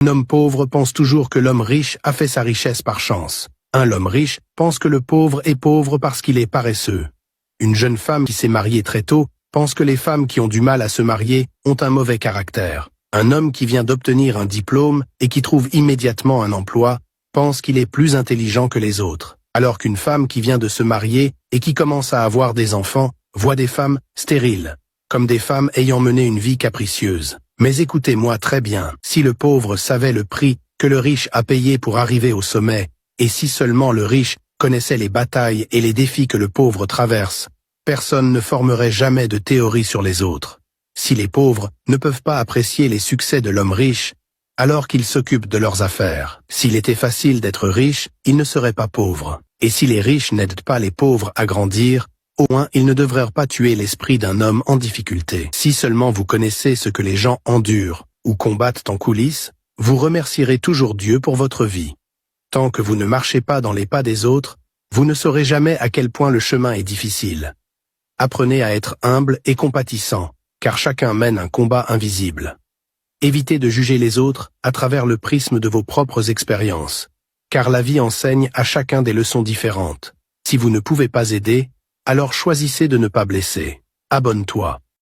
Un homme pauvre pense toujours que l'homme riche a fait sa richesse par chance. L'homme riche pense que le pauvre est pauvre parce qu'il est paresseux. Une jeune femme qui s'est mariée très tôt pense que les femmes qui ont du mal à se marier ont un mauvais caractère. Un homme qui vient d'obtenir un diplôme et qui trouve immédiatement un emploi pense qu'il est plus intelligent que les autres. Alors qu'une femme qui vient de se marier et qui commence à avoir des enfants voit des femmes stériles, comme des femmes ayant mené une vie capricieuse. Mais écoutez-moi très bien, si le pauvre savait le prix que le riche a payé pour arriver au sommet, et si seulement le riche connaissait les batailles et les défis que le pauvre traverse, personne ne formerait jamais de théorie sur les autres. Si les pauvres ne peuvent pas apprécier les succès de l'homme riche, alors qu'ils s'occupent de leurs affaires. S'il était facile d'être riche, ils ne seraient pas pauvres. Et si les riches n'aident pas les pauvres à grandir, au moins ils ne devraient pas tuer l'esprit d'un homme en difficulté. Si seulement vous connaissez ce que les gens endurent ou combattent en coulisses, vous remercierez toujours Dieu pour votre vie. Tant que vous ne marchez pas dans les pas des autres, vous ne saurez jamais à quel point le chemin est difficile. Apprenez à être humble et compatissant, car chacun mène un combat invisible. Évitez de juger les autres à travers le prisme de vos propres expériences, car la vie enseigne à chacun des leçons différentes. Si vous ne pouvez pas aider, alors choisissez de ne pas blesser. Abonne-toi.